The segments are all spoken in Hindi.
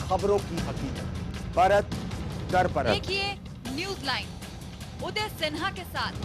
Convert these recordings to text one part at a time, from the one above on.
खबरों की हकीकत। परत दर परत देखिए न्यूज लाइन उदय सिन्हा के साथ।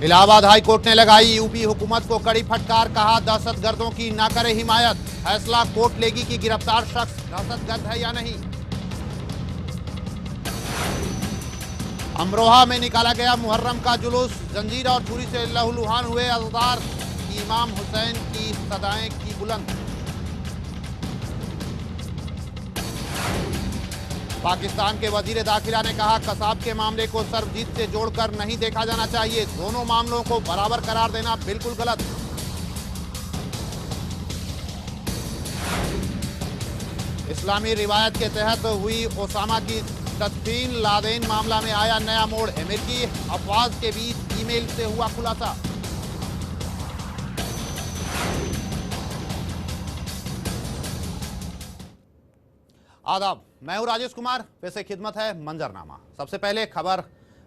इलाहाबाद हाई कोर्ट ने लगाई यूपी हुकूमत को कड़ी फटकार, कहा दहशतगर्दों की ना करे हिमायत, फैसला कोर्ट लेगी कि गिरफ्तार शख्स दहशतगर्द है या नहीं। अमरोहा में निकाला गया मुहर्रम का जुलूस, जंजीर और छुरी से लहूलुहान हुए अज़दार, इमाम हुसैन की सदाएं की बुलंद। पाकिस्तान के वजीर दाखिला ने कहा कसाब के मामले को सर्वजीत से जोड़कर नहीं देखा जाना चाहिए, दोनों मामलों को बराबर करार देना बिल्कुल गलत। इस्लामी रिवायत के तहत हुई ओसामा की तदफीन, लादेन मामला में आया नया मोड़, अमेरिकी अफवाज के बीच ईमेल से हुआ खुलासा। आदाब, मैं हूं राजेश कुमार, पेशे खिदमत है मंजरनामा। सबसे पहले खबर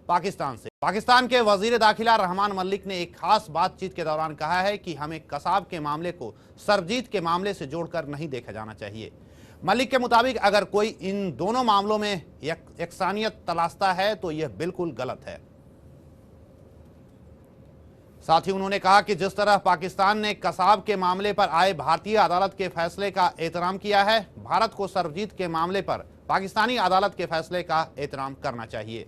पाकिस्तान से। पाकिस्तान के वजीर दाखिला रहमान मलिक ने एक खास बातचीत के दौरान कहा है कि हमें कसाब के मामले को सरजीत के मामले से जोड़कर नहीं देखा जाना चाहिए। मलिक के मुताबिक अगर कोई इन दोनों मामलों में यकसानियत तलाशता है तो यह बिल्कुल गलत है। साथ ही उन्होंने कहा कि जिस तरह पाकिस्तान ने कसाब के मामले पर आए भारतीय अदालत के फैसले का एहतराम किया है, भारत को सरजीत के मामले पर पाकिस्तानी अदालत के फैसले का एहतराम करना चाहिए।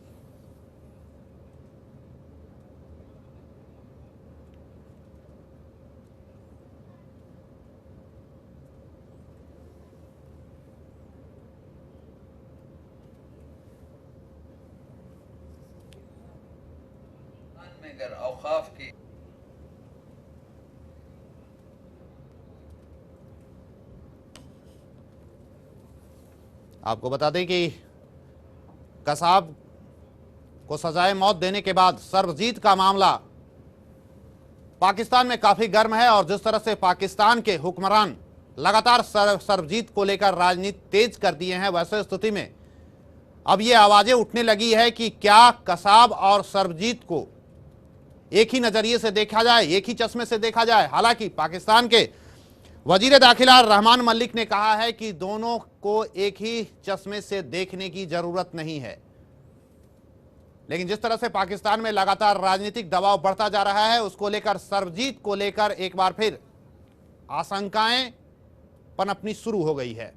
औकाफ की आपको बता दें कि कसाब को सजाए मौत देने के बाद सरजीत का मामला पाकिस्तान में काफी गर्म है और जिस तरह से पाकिस्तान के हुक्मरान लगातार सरजीत को लेकर राजनीति तेज कर दिए हैं, वैसे स्थिति में अब ये आवाजें उठने लगी है कि क्या कसाब और सरजीत को एक ही नजरिए से देखा जाए, एक ही चश्मे से देखा जाए। हालांकि पाकिस्तान के वजीर दाखिला रहमान मलिक ने कहा है कि दोनों को एक ही चश्मे से देखने की जरूरत नहीं है, लेकिन जिस तरह से पाकिस्तान में लगातार राजनीतिक दबाव बढ़ता जा रहा है, उसको लेकर सरजीत को लेकर एक बार फिर आशंकाएं पनपनी शुरू हो गई है।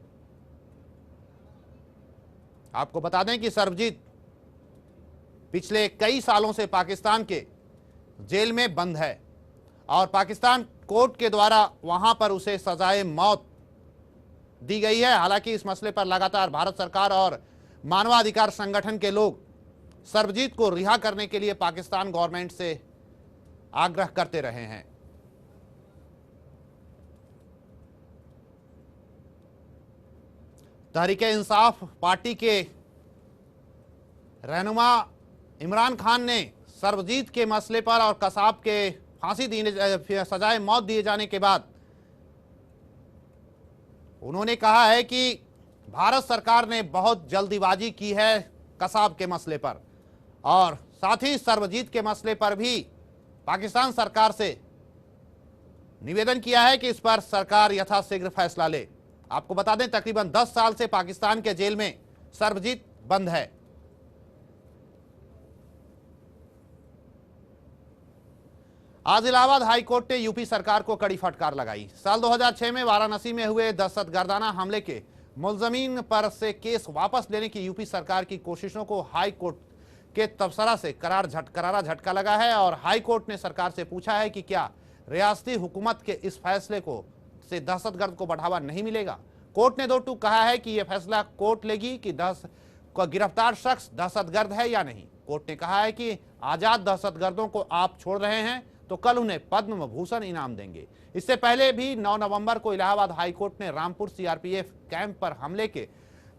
आपको बता दें कि सरजीत पिछले कई सालों से पाकिस्तान के जेल में बंद है और पाकिस्तान कोर्ट के द्वारा वहां पर उसे सजाए मौत दी गई है। हालांकि इस मसले पर लगातार भारत सरकार और मानवाधिकार संगठन के लोग सरजीत को रिहा करने के लिए पाकिस्तान गवर्नमेंट से आग्रह करते रहे हैं। तहरीक-ए-इंसाफ पार्टी के रहनुमा इमरान खान ने सरजीत के मसले पर और कसाब के फांसी सजाए मौत दिए जाने के बाद उन्होंने कहा है कि भारत सरकार ने बहुत जल्दीबाजी की है कसाब के मसले पर और साथ ही सरजीत के मसले पर भी पाकिस्तान सरकार से निवेदन किया है कि इस पर सरकार यथाशीघ्र फैसला ले। आपको बता दें तकरीबन 10 साल से पाकिस्तान के जेल में सरजीत बंद है। आज इलाहाबाद हाई कोर्ट ने यूपी सरकार को कड़ी फटकार लगाई। साल 2006 में वाराणसी में हुए दहशतगर्दाना हमले के मुलजमीन पर से केस वापस लेने की यूपी सरकार की कोशिशों को हाई कोर्ट के तबसरा से करारा झटका लगा है और हाई कोर्ट ने सरकार से पूछा है कि क्या रियासती हुकूमत के इस फैसले को से दहशतगर्द को बढ़ावा नहीं मिलेगा। कोर्ट ने दो टूक कहा है कि यह फैसला कोर्ट लेगी कि गिरफ्तार शख्स दहशतगर्द है या नहीं। कोर्ट ने कहा है कि आजाद दहशतगर्दों को आप छोड़ रहे हैं तो कल उन्हें पद्म भूषण इनाम देंगे। इससे पहले भी 9 नवंबर को इलाहाबाद हाई कोर्ट ने रामपुर सीआरपीएफ कैंप पर हमले के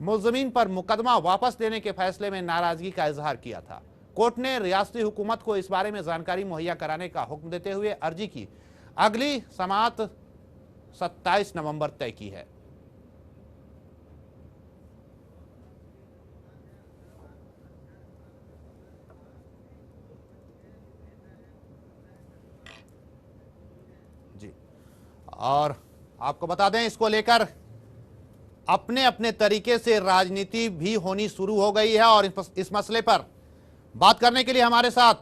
मुलजमीन पर मुकदमा वापस लेने के फैसले में नाराजगी का इजहार किया था। कोर्ट ने रियासती हुकूमत को इस बारे में जानकारी मुहैया कराने का हुक्म देते हुए अर्जी की अगली समाअत 27 नवंबर तय की है। जी, और आपको बता दें इसको लेकर अपने अपने तरीके से राजनीति भी होनी शुरू हो गई है और इस मसले पर बात करने के लिए हमारे साथ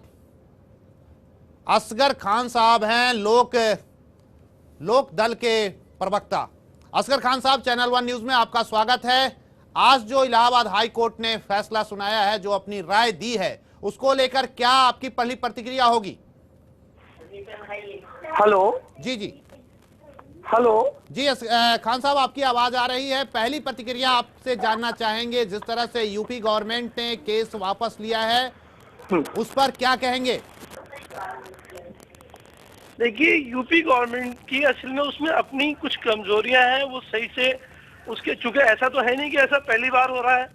असगर खान साहब हैं, लोक दल के प्रवक्ता। असगर खान साहब, चैनल 1 न्यूज में आपका स्वागत है। आज जो इलाहाबाद हाई कोर्ट ने फैसला सुनाया है, जो अपनी राय दी है, उसको लेकर क्या आपकी पहली प्रतिक्रिया होगी? हेलो जी हेलो जी, खान साहब आपकी आवाज आ रही है। पहली प्रतिक्रिया आपसे जानना चाहेंगे, जिस तरह से यूपी गवर्नमेंट ने केस वापस लिया है उस पर क्या कहेंगे? देखिए, यूपी गवर्नमेंट की असल में उसमें अपनी कुछ कमजोरियां हैं, वो सही से उसके, चूंकि ऐसा तो है नहीं कि ऐसा पहली बार हो रहा है,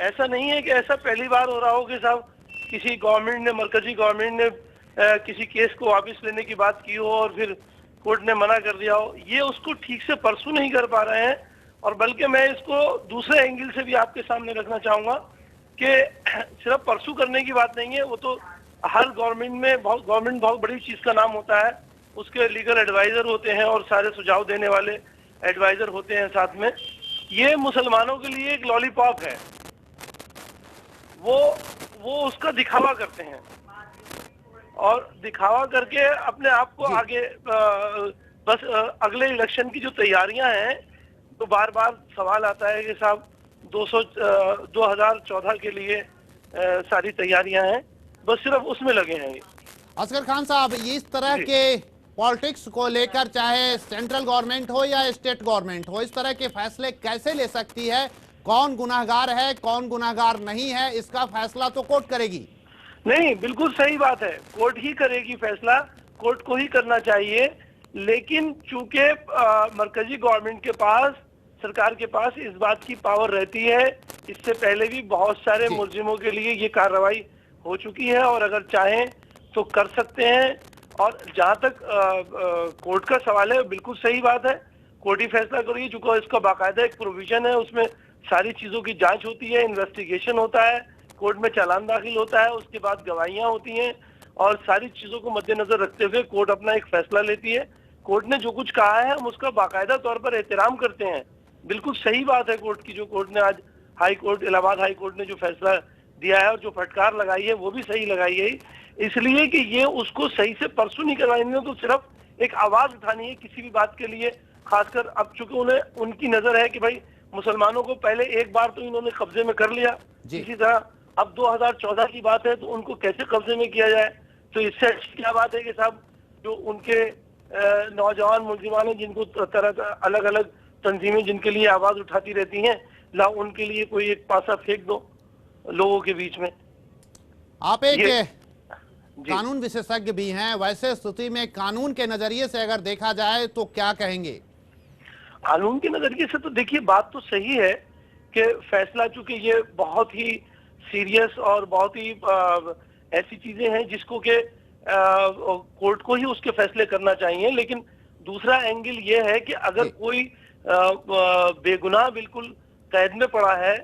ऐसा नहीं है कि ऐसा पहली बार हो रहा हो कि साहब किसी गवर्नमेंट ने, मरकजी गवर्नमेंट ने किसी केस को वापस लेने की बात की हो और फिर कोर्ट ने मना कर दिया हो। ये उसको ठीक से परसू नहीं कर पा रहे हैं, और बल्कि मैं इसको दूसरे एंगल से भी आपके सामने रखना चाहूंगा कि सिर्फ परसू करने की बात नहीं है। वो तो हर गवर्नमेंट बहुत बड़ी चीज का नाम होता है, उसके लीगल एडवाइजर होते हैं और सारे सुझाव देने वाले एडवाइजर होते हैं साथ में। ये मुसलमानों के लिए एक लॉलीपॉप है, वो उसका दिखावा करते हैं और दिखावा करके अपने आप को आगे बस अगले इलेक्शन की जो तैयारियां हैं, तो बार बार सवाल आता है कि साहब 2014 के लिए सारी तैयारियां हैं, बस सिर्फ उसमें लगे हैं। असगर खान साहब, ये इस तरह के पॉलिटिक्स को लेकर चाहे सेंट्रल गवर्नमेंट हो या स्टेट गवर्नमेंट हो, इस तरह के फैसले कैसे ले सकती है? कौन गुनाहगार है, कौन गुनाहगार नहीं है, इसका फैसला तो कोर्ट करेगी। नहीं, बिल्कुल सही बात है, कोर्ट ही करेगी फैसला, कोर्ट को ही करना चाहिए। लेकिन चूंकि मरकजी गवर्नमेंट के पास, सरकार के पास इस बात की पावर रहती है, इससे पहले भी बहुत सारे मुलजिमों के लिए ये कार्रवाई हो चुकी है और अगर चाहें तो कर सकते हैं। और जहां तक कोर्ट का सवाल है, बिल्कुल सही बात है, कोर्ट ही फैसला करेगी, चूंकि इसका बाकायदा एक प्रोविजन है, उसमें सारी चीजों की जांच होती है, इन्वेस्टिगेशन होता है, कोर्ट में चालान दाखिल होता है, उसके बाद गवाहियां होती हैं और सारी चीजों को मद्देनजर रखते हुए कोर्ट अपना एक फैसला लेती है। कोर्ट ने जो कुछ कहा है हम उसका बाकायदा तौर पर एहतराम करते हैं। बिल्कुल सही बात है कोर्ट की, जो कोर्ट ने आज high court, Allahabad high court ने जो फैसला दिया है और जो फटकार लगाई है वो भी सही लगाई है, इसलिए कि ये उसको सही से परसू नहीं करवानी है, तो सिर्फ एक आवाज उठानी है किसी भी बात के लिए। खासकर अब चूंकि उन्हें, उनकी नजर है कि भाई मुसलमानों को पहले एक बार तो इन्होंने कब्जे में कर लिया, इसी तरह अब 2014 की बात है तो उनको कैसे कब्जे में किया जाए। तो इससे अच्छी क्या बात है कि साहब जो उनके नौजवान मुलजिमान, जिनको तरह अलग अलग तंजीमें जिनके लिए आवाज उठाती रहती हैं, ला उनके लिए कोई एक पासा फेंक दो लोगों के बीच में। आप एक कानून विशेषज्ञ भी हैं, वैसे स्थिति में कानून के नजरिए से अगर देखा जाए तो क्या कहेंगे? कानून के नजरिए से तो देखिए, बात तो सही है कि फैसला, चूंकि ये बहुत ही सीरियस और बहुत ही ऐसी चीजें हैं जिसको कि कोर्ट को ही उसके फैसले करना चाहिए। लेकिन दूसरा एंगल ये है कि अगर कोई बेगुनाह बिल्कुल कैद में पड़ा है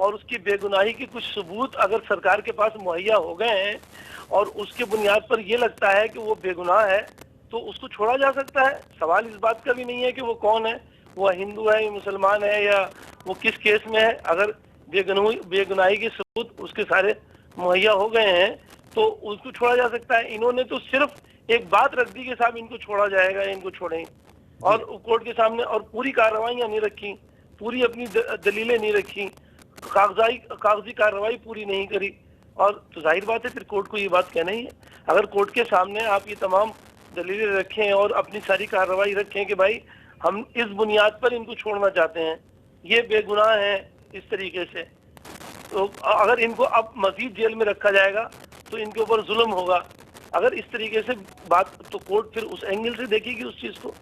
और उसकी बेगुनाही के कुछ सबूत अगर सरकार के पास मुहैया हो गए हैं और उसके बुनियाद पर यह लगता है कि वो बेगुनाह है, तो उसको छोड़ा जा सकता है। सवाल इस बात का भी नहीं है कि वो कौन है, वो हिंदू है या मुसलमान है या वो किस केस में है। अगर बेगुनाही के सबूत उसके सारे मुहैया हो गए हैं तो उसको छोड़ा जा सकता है। इन्होंने तो सिर्फ एक बात रख दी कि साहब इनको छोड़ा जाएगा, इनको छोड़ेंगे, और कोर्ट के सामने और पूरी कार्रवाइयां नहीं रखी, पूरी अपनी दलीलें नहीं रखी, कागजी कार्रवाई पूरी नहीं करी, और तो जाहिर बात है फिर कोर्ट को ये बात कहना ही है। अगर कोर्ट के सामने आप ये तमाम दलीलें रखें और अपनी सारी कार्रवाई रखें कि भाई हम इस बुनियाद पर इनको छोड़ना चाहते हैं, ये बेगुनाह है इस तरीके से, तो अगर इनको अब मजीद जेल में रखा जाएगा तो इनके ऊपर जुल्म होगा। अगर इस तरीके से बात, तो कोर्ट फिर उस एंगल से देखेगी उस चीज को।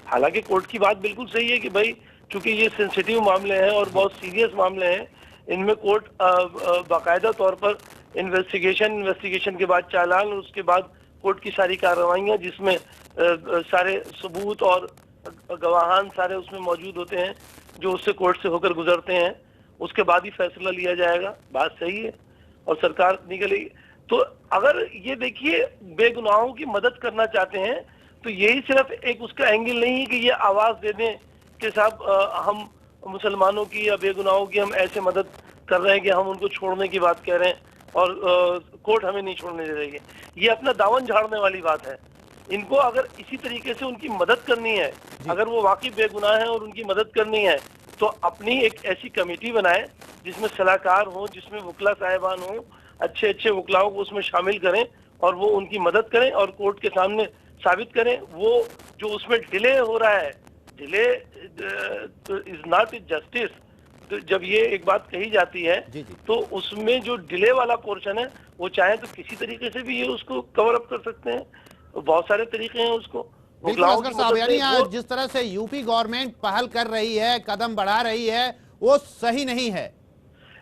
हालांकि कोर्ट की बात बिल्कुल सही है कि भाई चूंकि ये सेंसिटिव मामले हैं और बहुत सीरियस मामले हैं, इनमें कोर्ट बाकायदा तौर पर इन्वेस्टिगेशन के बाद चालान, और उसके बाद कोर्ट की सारी कार्रवाइयाँ जिसमें सारे सबूत और गवाहान सारे उसमें मौजूद होते हैं जो उससे कोर्ट से होकर गुजरते हैं, उसके बाद ही फैसला लिया जाएगा। बात सही है और सरकार निकलेगी। तो अगर ये देखिए बेगुनाहों की मदद करना चाहते हैं तो यही सिर्फ एक उसका एंगल नहीं है कि ये आवाज दे दें कि साहब हम मुसलमानों की या बेगुनाहों की हम ऐसे मदद कर रहे हैं कि हम उनको छोड़ने की बात कह रहे हैं और कोर्ट हमें नहीं छोड़ने दे रही है। ये अपना दामन झाड़ने वाली बात है। इनको अगर इसी तरीके से उनकी मदद करनी है, अगर वो वाकई बेगुनाह है और उनकी मदद करनी है, तो अपनी एक ऐसी कमेटी बनाए जिसमें सलाहकार हो, जिसमें वकला साहिबान हो, अच्छे अच्छे वकलाओं को उसमें शामिल करें और वो उनकी मदद करें और कोर्ट के सामने साबित करें। वो जो उसमें डिले हो रहा है, डिले इज नॉट जस्टिस, तो जब ये एक बात कही जाती है तो उसमें जो डिले वाला पोर्शन है वो चाहे तो किसी तरीके से भी ये उसको कवर अप कर सकते हैं, बहुत सारे तरीके हैं उसको। बिल्कुल असगर साहब, यानी जिस तरह से यूपी गवर्नमेंट पहल कर रही है, कदम बढ़ा रही है, वो सही नहीं है।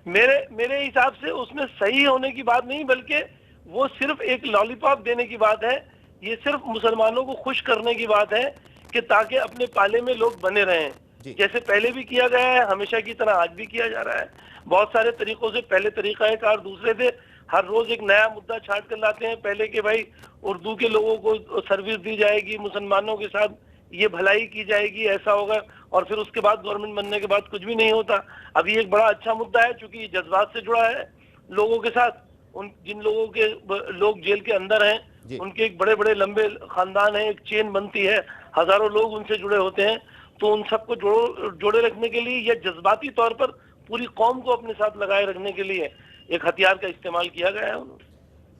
मेरे हिसाब से उसमें सही होने की बात नहीं, बल्कि वो सिर्फ एक लॉलीपॉप देने की बात है। ये सिर्फ मुसलमानों को खुश करने की बात है कि ताकि अपने पाले में लोग बने रहें, जैसे पहले भी किया गया है, हमेशा की तरह आज भी किया जा रहा है। बहुत सारे तरीकों से, पहले तरीकाकार दूसरे थे, हर रोज एक नया मुद्दा छाट कर लाते हैं। पहले के भाई उर्दू के लोगों को सर्विस दी जाएगी, मुसलमानों के साथ ये भलाई की जाएगी, ऐसा होगा, और फिर उसके बाद गवर्नमेंट बनने के बाद कुछ भी नहीं होता। अभी एक बड़ा अच्छा मुद्दा है क्योंकि ये जज्बात से जुड़ा है लोगों के साथ। उन जिन लोगों के लोग जेल के अंदर हैं, उनके एक बड़े बड़े लंबे खानदान है, एक चेन बनती है, हजारों लोग उनसे जुड़े होते हैं, तो उन सबको जोड़े रखने के लिए या जज्बाती तौर पर पूरी कौम को अपने साथ लगाए रखने के लिए एक हथियार का इस्तेमाल किया गया है।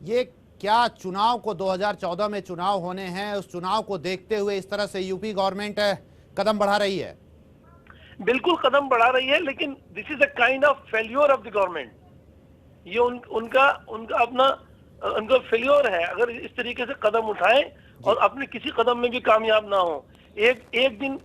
ये क्या चुनाव को 2014 में चुनाव होने हैं, उस चुनाव को देखते हुए इस तरह से यूपी गवर्नमेंट कदम बढ़ा रही है? बिल्कुल कदम बढ़ा रही है, लेकिन this is a kind of failure of the government. ये उनका उनका फेल्योर है अगर इस तरीके से कदम उठाएं और अपने किसी कदम में भी कामयाब ना हो। एक दिन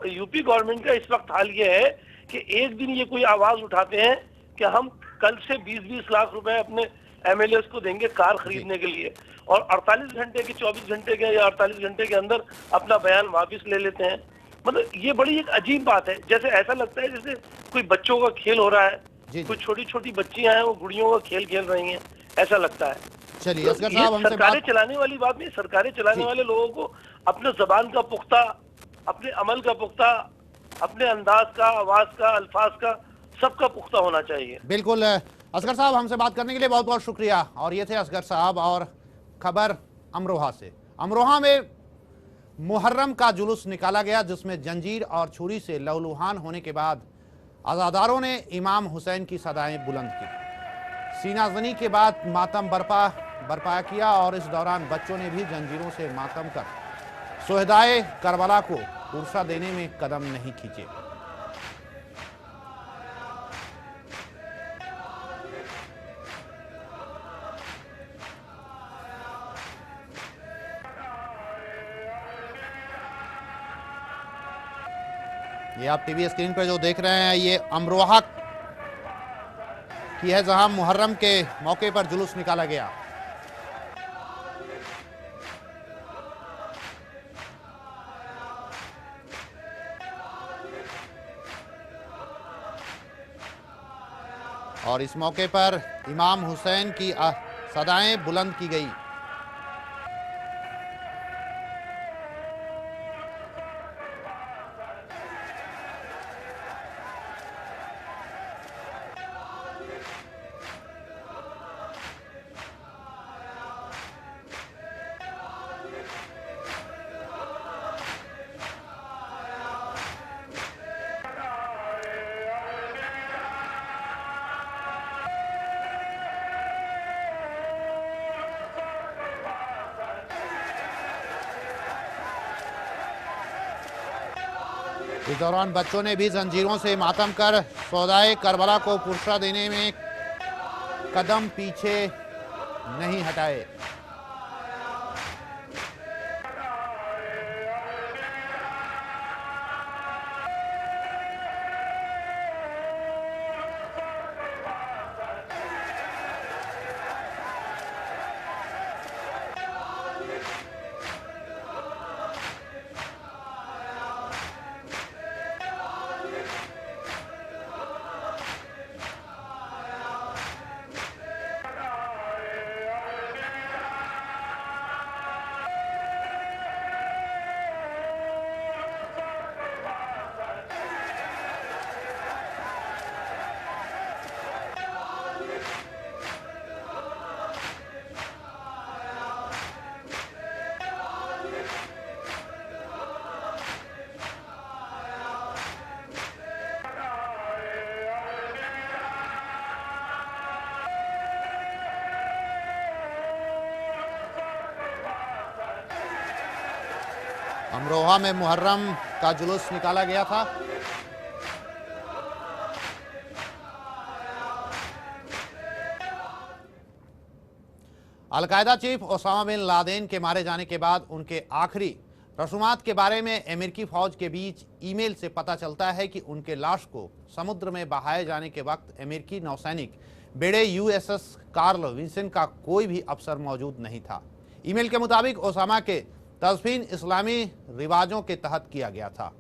यूपी गवर्नमेंट का इस वक्त हाल ये है कि एक दिन ये कोई आवाज उठाते हैं कि हम कल से 20-20 लाख रुपए अपने एमएलए को देंगे कार खरीदने के लिए, और 48 घंटे के 24 घंटे के या 48 घंटे के अंदर अपना बयान वापस ले लेते हैं। मतलब ये बड़ी एक अजीब बात है। जैसे ऐसा लगता है जैसे कोई बच्चों का खेल हो रहा है, कोई छोटी छोटी बच्चियां हैं वो गुड़ियों का खेल खेल रही हैं, ऐसा लगता है। चलिए असगर साहब, हमसे सरकारें चलाने वाली बात नहीं, सरकारें चलाने वाले लोगों को अपने जबान का पुख्ता, अपने अमल का पुख्ता, अपने अंदाज का, आवाज का, अल्फाज का, सबका पुख्ता होना चाहिए। बिल्कुल असगर साहब, हमसे बात करने के लिए बहुत बहुत शुक्रिया। और ये थे असगर साहब, और खबर अमरोहा से। अमरोहा में मुहर्रम का जुलूस निकाला गया जिसमें जंजीर और छुरी से लहूलुहान होने के बाद अज़ादारों ने इमाम हुसैन की सदाएं बुलंद की। सीनाजनी के बाद मातम बर्पा किया और इस दौरान बच्चों ने भी जंजीरों से मातम कर शुहदाए करबला को उर्सा देने में कदम नहीं खींचे। ये आप टीवी स्क्रीन पर जो देख रहे हैं ये अमरोहा की है जहां मुहर्रम के मौके पर जुलूस निकाला गया। और इस मौके पर इमाम हुसैन की सदाएं बुलंद की गई। इस दौरान बच्चों ने भी जंजीरों से मातम कर सौदाए करबला को पुरसा देने में कदम पीछे नहीं हटाए। अमरोहा में मुहर्रम का जुलूस निकाला गया था। Al Qaeda chief Osama bin Laden के मारे जाने के बाद उनके आखिरी रसूमात के बारे में अमेरिकी फौज के बीच ईमेल से पता चलता है कि उनके लाश को समुद्र में बहाए जाने के वक्त अमेरिकी नौसैनिक बेड़े यूएसएस कार्ल विंसन का कोई भी अफसर मौजूद नहीं था। ईमेल के मुताबिक ओसामा के तस्फीन इस्लामी रिवाजों के तहत किया गया था।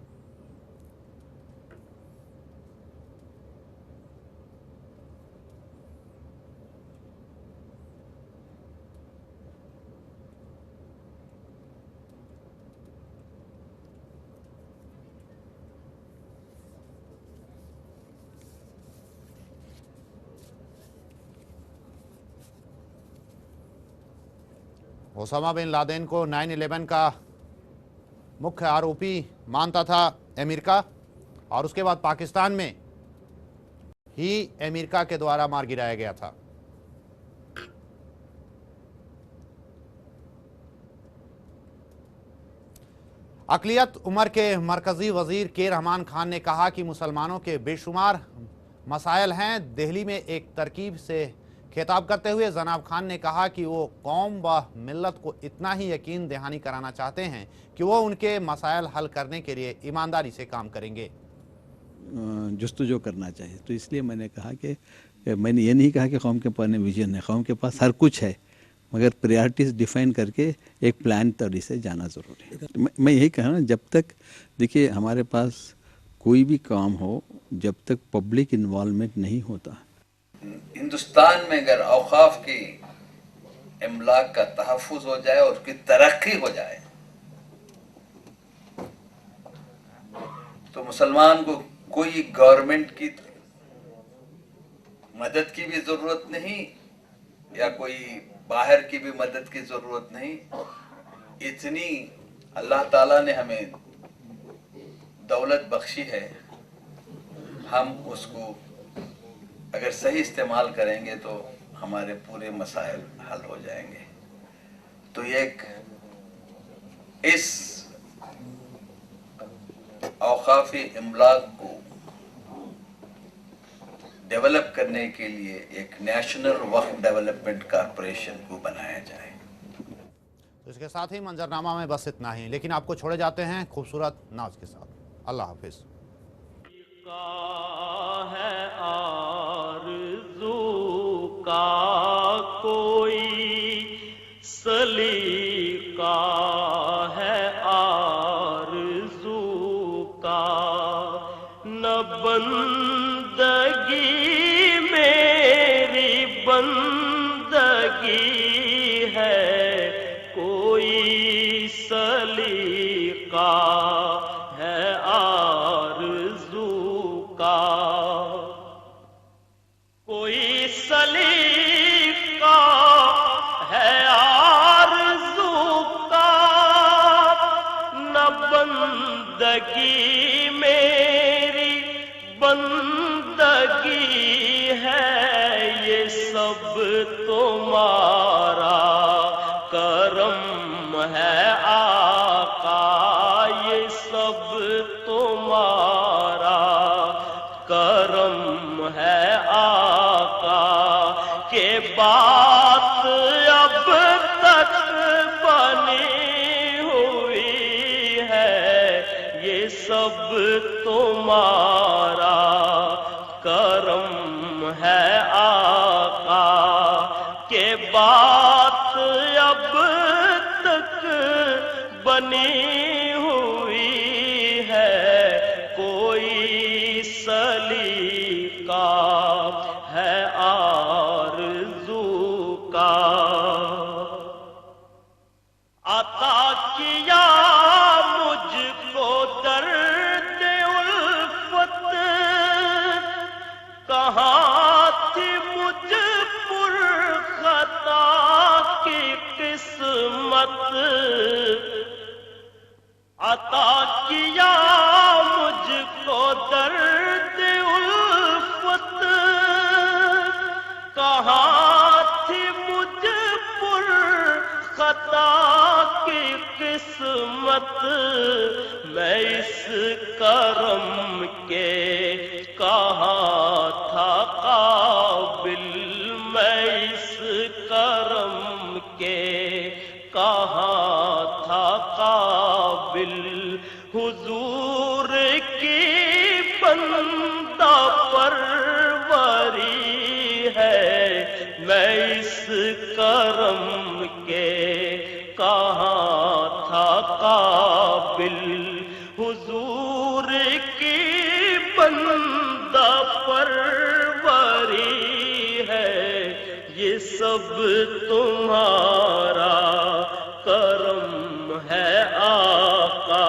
ओसामा बिन लादेन को 9/11 का मुख्य आरोपी मानता था अमेरिका, और उसके बाद पाकिस्तान में ही अमेरिका के द्वारा मार गिराया गया था। अक़लियत उमर के मरकजी वजीर के रहमान खान ने कहा कि मुसलमानों के बेशुमार मसाइल हैं। दिल्ली में एक तरकीब से खिताब करते हुए जनाब खान ने कहा कि वो कौम व मिल्लत को इतना ही यकीन दहानी कराना चाहते हैं कि वो उनके मसाइल हल करने के लिए ईमानदारी से काम करेंगे, जस्तुजो करना चाहिए। तो इसलिए मैंने कहा कि मैंने ये नहीं कहा कि कौम के पास विजन है, कौम के पास हर कुछ है, मगर प्रायोरिटीज डिफाइन करके एक प्लान तौर से जाना ज़रूरी है। मैं यही कहा ना, जब तक देखिए हमारे पास कोई भी काम हो, जब तक पब्लिक इन्वॉल्वमेंट नहीं होता, हिंदुस्तान में अगर औकाफ की इमलाक का तहफ़्फ़ुज़ हो जाए और उसकी तरक्की हो जाए तो मुसलमान को कोई गवर्नमेंट की मदद की भी जरूरत नहीं या कोई बाहर की भी मदद की जरूरत नहीं। इतनी अल्लाह ताला ने हमें दौलत बख्शी है, हम उसको अगर सही इस्तेमाल करेंगे तो हमारे पूरे मसाइल हल हो जाएंगे। तो ये इस औकाफी इमलाक को डेवलप करने के लिए एक नेशनल वक्फ डेवलपमेंट कॉर्पोरेशन को बनाया जाए। तो इसके साथ ही मंजरनामा में बस इतना ही, लेकिन आपको छोड़े जाते हैं खूबसूरत नाज के साथ। अल्लाह हाफिज। है आरज़ू का कोई सलीका है आरज़ू का, न बंदगी मेरी बंदगी है कोई सलीका है आरज़ू का, कोई सलीका है आरज़ू का, न बंदगी मेरी बंदगी है, ये सब तुम्हारा करम है आका, ये सब तुम्हारा सब तुम्हारा करम है आका, के बात अब तक बनी हुई है कोई सलीका है आरज़ू का। अता किया मुझको दर्द उल्फत, कहाँ थी मुझ पर खता की किस्मत। अता किया मुझको दर्द उल्फत, कहाँ थी मुझ पर खता की किस्मत। मैं इस करम के कहाँ था काबिल, मैं इस करम के कहाँ था काबिल। हुजूर की बंदा परवरी है, मैं इस करम के कहाँ था काबिल। हुजूर की बंदा परवरी है, ये सब तुम्हारा करम है आका।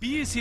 PSC